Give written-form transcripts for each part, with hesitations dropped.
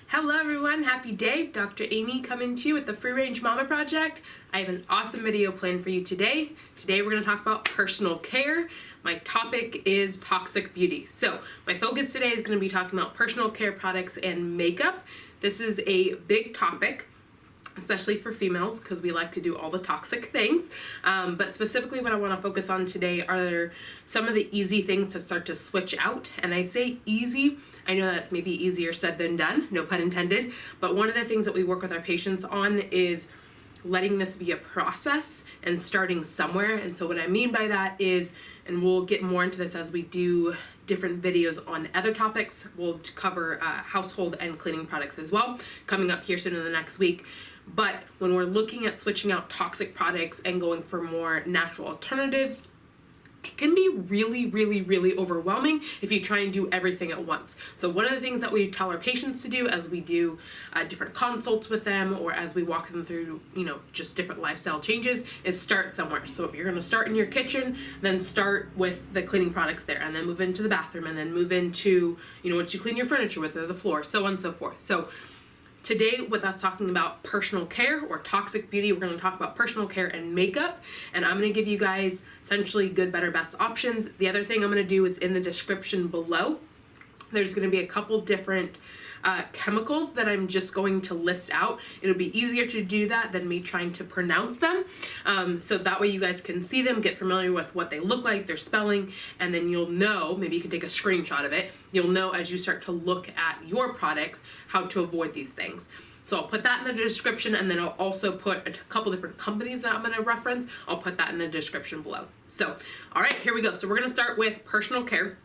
Hello everyone, happy day. Dr. Amy coming to you with the Free Range Mama Project. I have an awesome video planned for you today. Today we're going to talk about personal care. My topic is toxic beauty. So my focus today is going to be talking about personal care products and makeup. This is a big topic, especially for females, because we like to do all the toxic things. But specifically what I want to focus on today are some of the easy things to start to switch out. And I say easy, I know that may be easier said than done, no pun intended, but one of the things that we work with our patients on is letting this be a process and starting somewhere. And so what I mean by that is, and we'll get more into this as we do different videos on other topics, we'll cover household and cleaning products as well, coming up here soon in the next week. But when we're looking at switching out toxic products and going for more natural alternatives, it can be really overwhelming if you try and do everything at once. So one of the things that we tell our patients to do as we do different consults with them, or as we walk them through, just different lifestyle changes, is start somewhere. So if you're going to start in your kitchen, then start with the cleaning products there, and then move into the bathroom, and then move into, what you clean your furniture with, or the floor, so on and so forth. So today, with us talking about personal care or toxic beauty, we're going to talk about personal care and makeup, and I'm going to give you guys essentially good, better, best options. The other thing I'm going to do is in the description below, there's going to be a couple different chemicals that I'm just going to list out. It'll be easier to do that than me trying to pronounce them. So that way you guys can see them, get familiar with what they look like, their spelling, and then you'll know, maybe you can take a screenshot of it, you'll know as you start to look at your products how to avoid these things. So I'll put that in the description, and then I'll also put a couple different companies that I'm going to reference. I'll put that in the description below. So, all right, here we go. So we're going to start with personal care.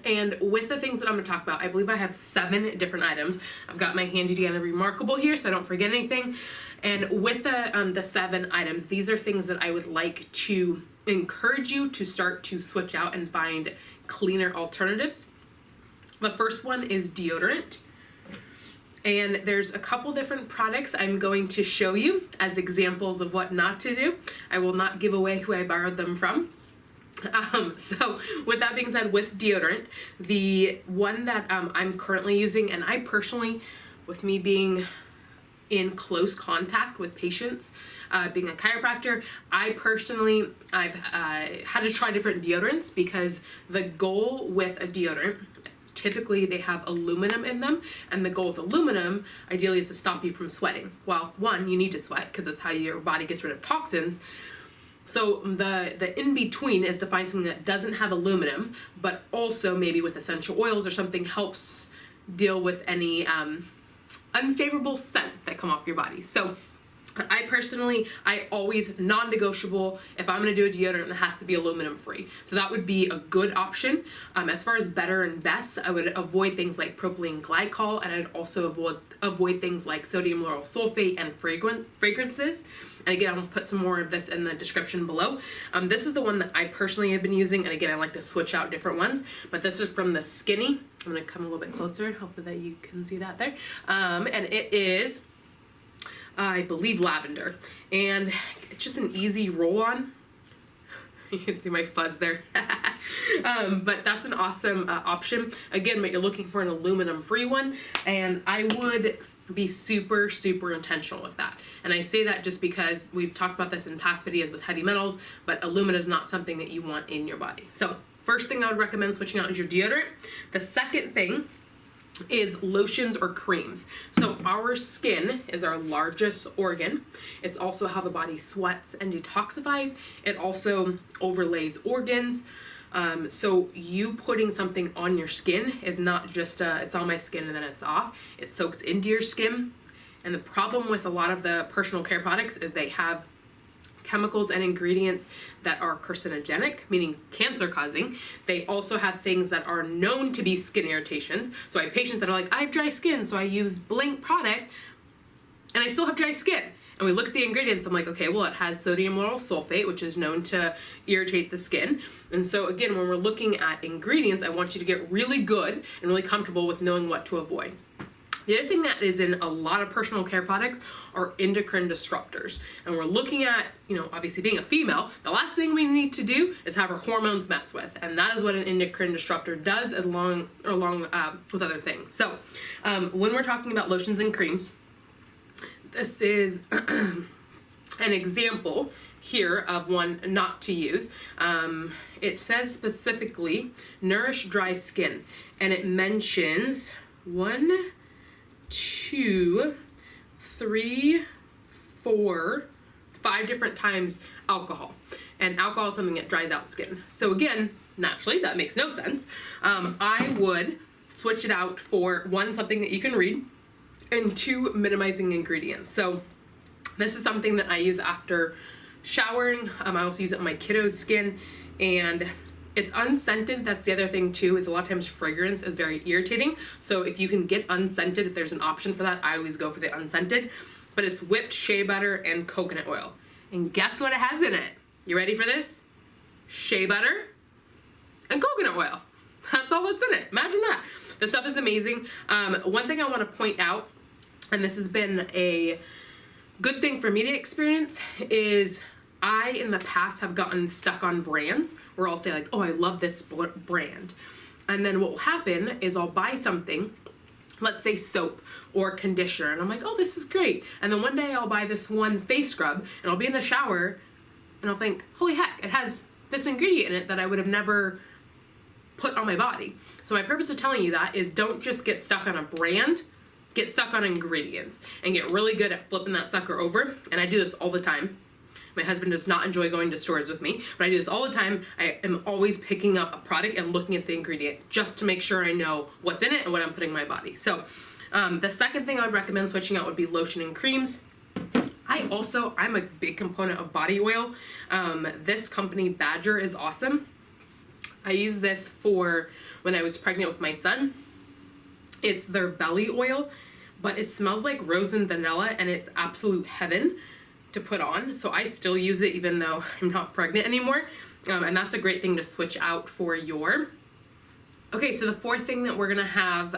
And with the things that I'm going to talk about, I believe I have 7 different items. I've got my handy dandy remarkable here so I don't forget anything. And with the 7 items, these are things that I would like to encourage you to start to switch out and find cleaner alternatives. The first one is deodorant. And there's a couple different products I'm going to show you as examples of what not to do. I will not give away who I borrowed them from. So with that being said, with deodorant, the one that I'm currently using, and I personally, with me being in close contact with patients, being a chiropractor, I've had to try different deodorants, because the goal with a deodorant, typically they have aluminum in them, and the goal with aluminum ideally is to stop you from sweating. Well, one, you need to sweat because it's how your body gets rid of toxins. So the in-between is to find something that doesn't have aluminum, but also maybe with essential oils or something helps deal with any unfavorable scents that come off your body. So I always non-negotiable, if I'm going to do a deodorant, it has to be aluminum free. So that would be a good option. As far as better and best, I would avoid things like propylene glycol, and I'd also avoid things like sodium lauryl sulfate and fragrances. And again, I'll put some more of this in the description below. This is the one that I personally have been using, and again, I like to switch out different ones, but this is from the Skinny. I'm going to come a little bit closer, hopefully that you can see that there. And it is, I believe, lavender, and it's just an easy roll-on. You can see my fuzz there. But that's an awesome option. Again, but you're looking for an aluminum-free one, and I would be super intentional with that. And I say that just because we've talked about this in past videos with heavy metals, but aluminum is not something that you want in your body. So first thing I would recommend switching out is your deodorant. The second thing is lotions or creams. So our skin is our largest organ. It's also how the body sweats and detoxifies. It also overlays organs. So you putting something on your skin is not just it's on my skin and then it's off. It soaks into your skin. And the problem with a lot of the personal care products is they have chemicals and ingredients that are carcinogenic, meaning cancer causing. They also have things that are known to be skin irritations. So I have patients that are like, I have dry skin, so I use blank product and I still have dry skin. And we look at the ingredients, I'm like, okay, well, it has sodium lauryl sulfate, which is known to irritate the skin. And so again, when we're looking at ingredients, I want you to get really good and really comfortable with knowing what to avoid. The other thing that is in a lot of personal care products are endocrine disruptors. And we're looking at, obviously being a female, the last thing we need to do is have our hormones messed with. And that is what an endocrine disruptor does along with other things. So when we're talking about lotions and creams, this is an example here of one not to use. It says specifically, nourish dry skin. And it mentions 1, 2, 3, 4, 5 different times alcohol. And alcohol is something that dries out skin. So again, naturally, that makes no sense. I would switch it out for 1, something that you can read, and 2, minimizing ingredients. So this is something that I use after showering. I also use it on my kiddo's skin, and it's unscented. That's the other thing too, is a lot of times fragrance is very irritating. So if you can get unscented, if there's an option for that, I always go for the unscented. But it's whipped shea butter and coconut oil. And guess what it has in it? You ready for this? Shea butter and coconut oil. That's all that's in it. Imagine that. This stuff is amazing. One thing I want to point out, and this has been a good thing for me to experience, is I, in the past, have gotten stuck on brands where I'll say like, oh, I love this brand. And then what will happen is I'll buy something, let's say soap or conditioner, and I'm like, oh, this is great. And then one day I'll buy this one face scrub, and I'll be in the shower, and I'll think, holy heck, it has this ingredient in it that I would have never put on my body. So my purpose of telling you that is don't just get stuck on a brand, get stuck on ingredients, and get really good at flipping that sucker over. And I do this all the time. My husband does not enjoy going to stores with me, but I do this all the time. I am always picking up a product and looking at the ingredient just to make sure I know what's in it and what I'm putting in my body. So the second thing I would recommend switching out would be lotion and creams. I'm a big component of body oil. This company, Badger, is awesome. I use this for when I was pregnant with my son. It's their belly oil, but it smells like rose and vanilla, and it's absolute heaven to put on. So I still use it even though I'm not pregnant anymore. And that's a great thing to switch out for your... Okay, so the fourth thing that we're gonna have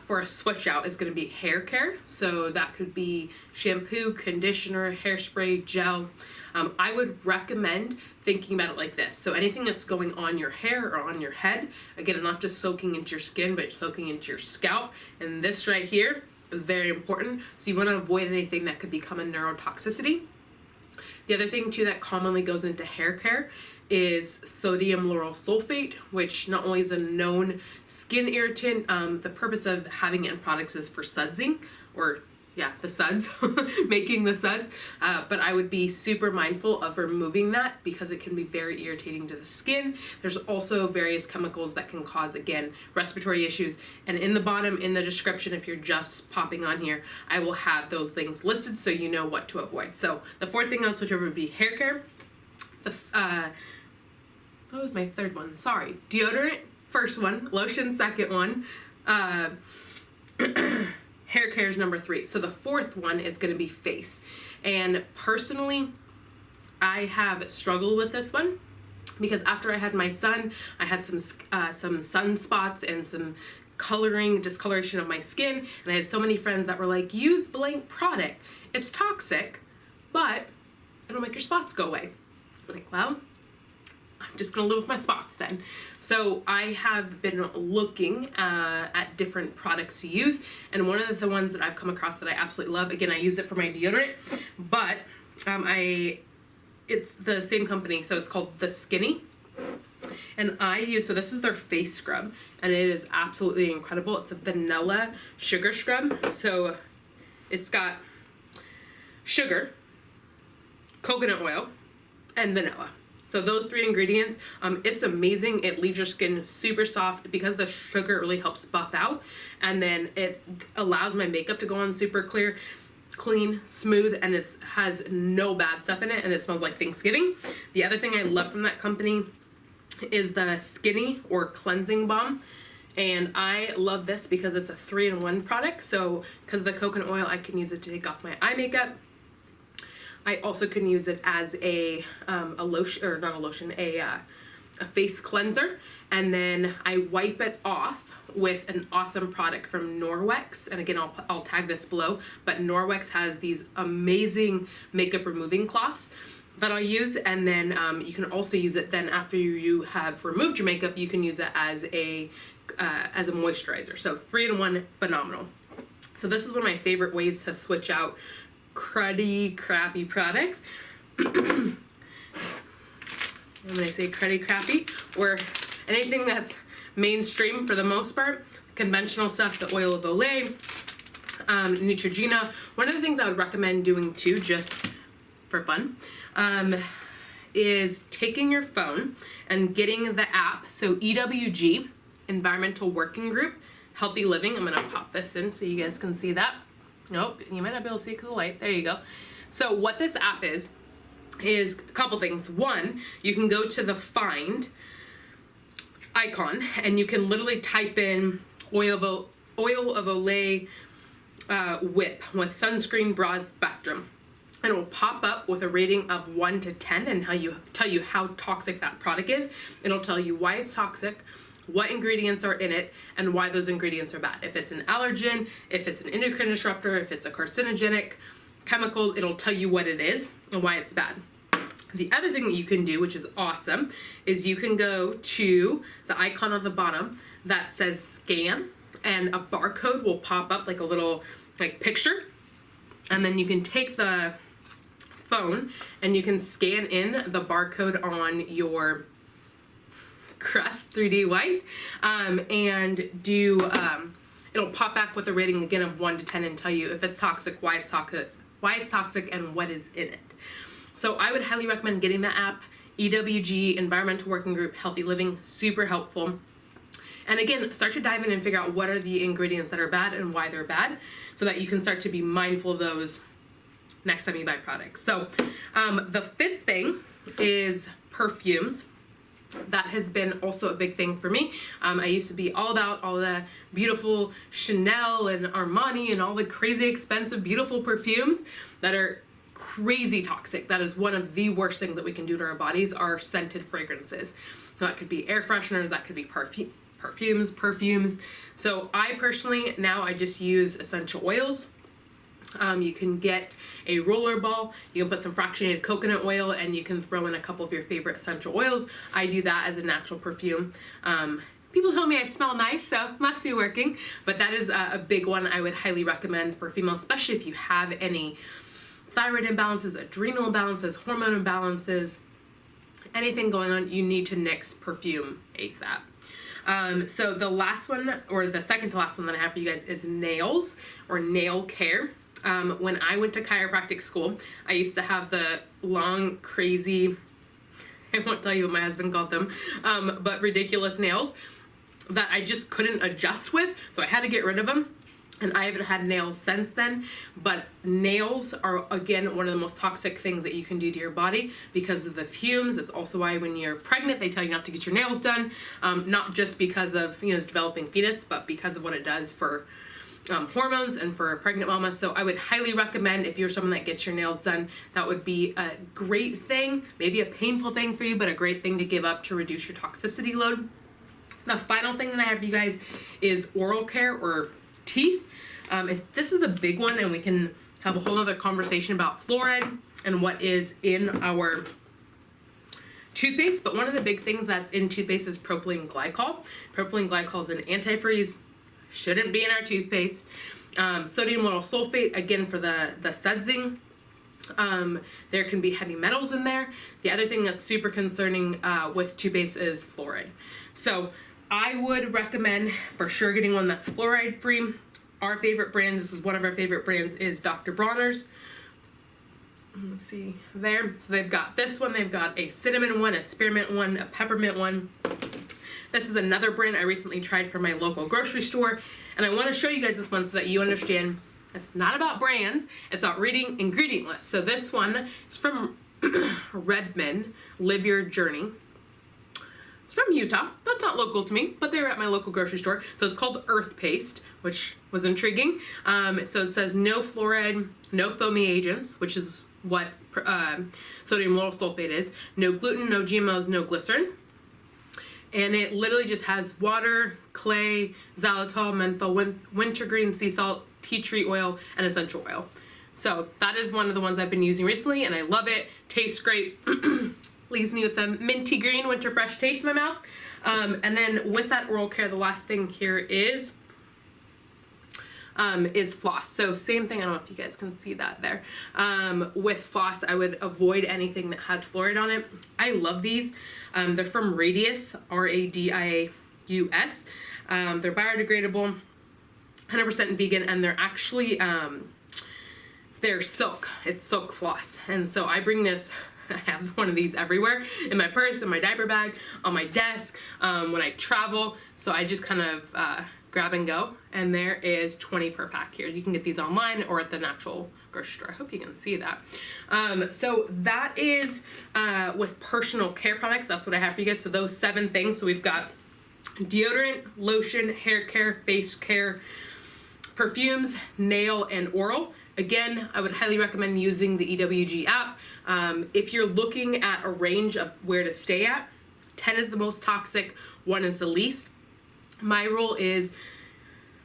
for a switch out is gonna be hair care. So that could be shampoo, conditioner, hairspray, gel. I would recommend thinking about it like this. So anything that's going on your hair or on your head, again, not just soaking into your skin, but soaking into your scalp. And this right here is very important. So you want to avoid anything that could become a neurotoxicity. The other thing too that commonly goes into hair care is sodium lauryl sulfate, which not only is a known skin irritant, the purpose of having it in products is for sudsing, or the suds, making the suds, but I would be super mindful of removing that because it can be very irritating to the skin. There's also various chemicals that can cause, again, respiratory issues, and in the bottom, in the description, if you're just popping on here, I will have those things listed so you know what to avoid. So the fourth thing I'll switch over would be hair care. What was my third one? Sorry. Deodorant, first one. Lotion, second one. Hair care is number 3. So the fourth one is going to be face. And personally, I have struggled with this one because after I had my son, I had some sunspots and some discoloration of my skin. And I had so many friends that were like, use blank product. It's toxic, but it'll make your spots go away. I'm like, well, I'm just gonna live with my spots then. So I have been looking at different products to use, and one of the ones that I've come across that I absolutely love, again, I use it for my deodorant, but it's the same company, so it's called The Skinny. And so this is their face scrub, and it is absolutely incredible. It's a vanilla sugar scrub, so it's got sugar, coconut oil, and vanilla. So those 3 ingredients, it's amazing. It leaves your skin super soft because the sugar really helps buff out. And then it allows my makeup to go on super clean, smooth, and it has no bad stuff in it, and it smells like Thanksgiving. The other thing I love from that company is the Skinny or Cleansing Balm. And I love this because it's a 3-in-1 product. So because of the coconut oil, I can use it to take off my eye makeup. I also can use it as a lotion, or not a lotion, a face cleanser, and then I wipe it off with an awesome product from Norwex, and again I'll tag this below, but Norwex has these amazing makeup removing cloths that I'll use, and then you can also use it then after you have removed your makeup. You can use it as a moisturizer. So 3-in-1, phenomenal. So this is one of my favorite ways to switch out cruddy, crappy products. When I say cruddy, crappy, or anything that's mainstream for the most part, conventional stuff, the oil of Olay, Neutrogena. One of the things I would recommend doing too, just for fun, is taking your phone and getting the app. So EWG, Environmental Working Group, Healthy Living. I'm gonna pop this in so you guys can see that. Nope, you might not be able to see it because of the light. There you go. So what this app is a couple things. One, you can go to the Find icon and you can literally type in oil of Olay whip with sunscreen broad spectrum, and it will pop up with a rating of 1 to 10 and tell you how toxic that product is. It'll tell you why it's toxic, what ingredients are in it, and why those ingredients are bad. If it's an allergen, if it's an endocrine disruptor, if it's a carcinogenic chemical, it'll tell you what it is and why it's bad. The other thing that you can do, which is awesome, is you can go to the icon on the bottom that says scan, and a barcode will pop up, like a little picture, and then you can take the phone and you can scan in the barcode on your Crest 3D white, and do it'll pop back with a rating again of 1 to 10 and tell you if it's toxic, why it's toxic, and what is in it. So I would highly recommend getting that app, EWG, Environmental Working Group, Healthy Living, super helpful. And again, start to dive in and figure out what are the ingredients that are bad and why they're bad, so that you can start to be mindful of those next time you buy products. So the fifth thing is perfumes. That has been also a big thing for me. I used to be all about all the beautiful Chanel and Armani and all the crazy expensive, beautiful perfumes that are crazy toxic. That is one of the worst things that we can do to our bodies, are scented fragrances. So that could be air fresheners, that could be perfumes. So I personally, now I just use essential oils. You can get a roller ball, you can put some fractionated coconut oil, and you can throw in a couple of your favorite essential oils. I do that as a natural perfume. People tell me I smell nice, so must be working, but that is a big one I would highly recommend for females, especially if you have any thyroid imbalances, adrenal imbalances, hormone imbalances, anything going on. You need to nix perfume ASAP. So the last one, or the second to last one that I have for you guys, is nails or nail care. When I went to chiropractic school, I used to have the long, crazy, I won't tell you what my husband called them, but ridiculous nails that I just couldn't adjust with, so I had to get rid of them. And I haven't had nails since then, but nails are, again, one of the most toxic things that you can do to your body because of the fumes. It's also why when you're pregnant, they tell you not to get your nails done, not just because of, the developing fetus, but because of what it does for hormones and for a pregnant mama. So I would highly recommend, if you're someone that gets your nails done, that would be a great thing, maybe a painful thing for you, but a great thing to give up to reduce your toxicity load. The final thing that I have for you guys is oral care or teeth. This is the big one, and we can have a whole other conversation about fluoride and what is in our toothpaste, but one of the big things that's in toothpaste is propylene glycol. Propylene glycol is an antifreeze, shouldn't be in our toothpaste. Sodium lauryl sulfate, again, for the sudsing. There can be heavy metals in there. The other thing that's super concerning with toothpaste is fluoride. So I would recommend for sure getting one that's fluoride free. Our favorite brand, this is one of our favorite brands, is Dr. Bronner's. Let's see there. So they've got this one, they've got a cinnamon one, a spearmint one, a peppermint one. This is another brand I recently tried from my local grocery store, and I want to show you guys this one so that you understand it's not about brands, it's about reading ingredient lists. So this one is from Redmond, Live Your Journey. It's from Utah. That's not local to me, but they were at my local grocery store. So it's called Earth Paste, which was intriguing. So it says no fluoride, no foamy agents, which is what sodium lauryl sulfate is, no gluten, no GMOs, no glycerin. And it literally just has water, clay, xylitol, menthol, wintergreen, sea salt, tea tree oil, and essential oil. So that is one of the ones I've been using recently, and I love it. Tastes great. Leaves me with a minty green winter fresh taste in my mouth. And then with that oral care, the last thing here is floss. So same thing, I don't know if you guys can see that there. With floss, I would avoid anything that has fluoride on it. I love these. They're from Radius, Radius. They're biodegradable, 100% vegan, and they're actually, they're silk. It's silk floss. And so I bring this, I have one of these everywhere, in my purse, in my diaper bag, on my desk, when I travel. So I just kind of grab and go. And there is 20 per pack here. You can get these online or at the natural grocery store. I hope you can see that. So that is with personal care products. That's what I have for you guys. So those 7 things. So we've got deodorant, lotion, hair care, face care, perfumes, nail, and oral. Again, I would highly recommend using the EWG app. If you're looking at a range of where to stay at, 10 is the most toxic, 1 is the least. My rule is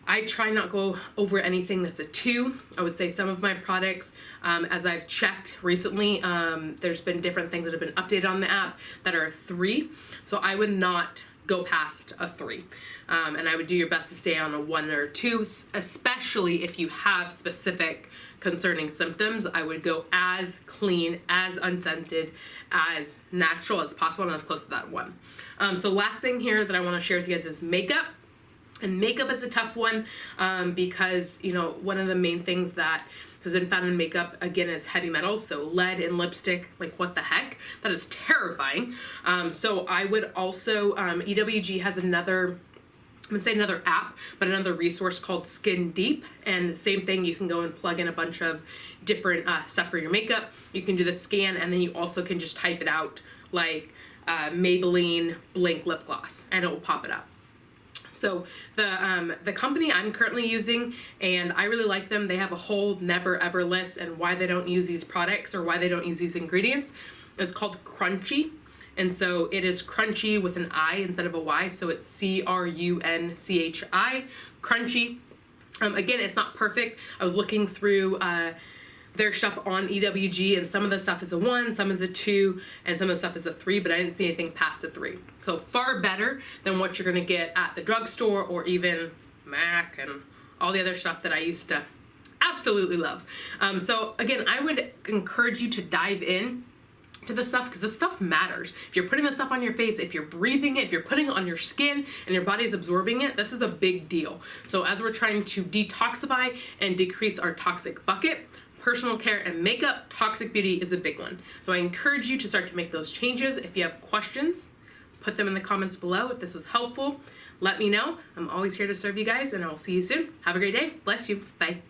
I try not go over anything that's a 2. I would say some of my products, as I've checked recently, there's been different things that have been updated on the app that are a 3. So I would not go past a 3. And I would do your best to stay on a 1 or a 2, especially if you have specific concerning symptoms. I would go as clean, as unscented, as natural as possible, and as close to that 1. So last thing here that I want to share with you guys is makeup. And makeup is a tough one because, you know, one of the main things that has been found in makeup, again, is heavy metals. So lead in lipstick, like what the heck? That is terrifying. So I would also, EWG has another, I'm gonna say another app, but another resource called Skin Deep. And the same thing, you can go and plug in a bunch of different stuff for your makeup. You can do the scan, and then you also can just type it out like Maybelline Blink Lip Gloss, and it will pop it up. So the company I'm currently using, and I really like them, they have a whole never ever list and why they don't use these products or why they don't use these ingredients. It's called Crunchy. And so it is crunchy with an I instead of a Y. So it's CRUNCHI, Crunchy. Again, it's not perfect. I was looking through their stuff on EWG, and some of the stuff is a 1, some is a 2, and some of the stuff is a 3, but I didn't see anything past a 3. So far better than what you're gonna get at the drugstore or even MAC and all the other stuff that I used to absolutely love. So again, I would encourage you to dive in to the stuff, because this stuff matters. If you're putting this stuff on your face, if you're breathing it, if you're putting it on your skin and your body's absorbing it, this is a big deal. So as we're trying to detoxify and decrease our toxic bucket, personal care and makeup, toxic beauty is a big one. So I encourage you to start to make those changes. If you have questions, put them in the comments below. If this was helpful, let me know. I'm always here to serve you guys, and I will see you soon. Have a great day. Bless you. Bye.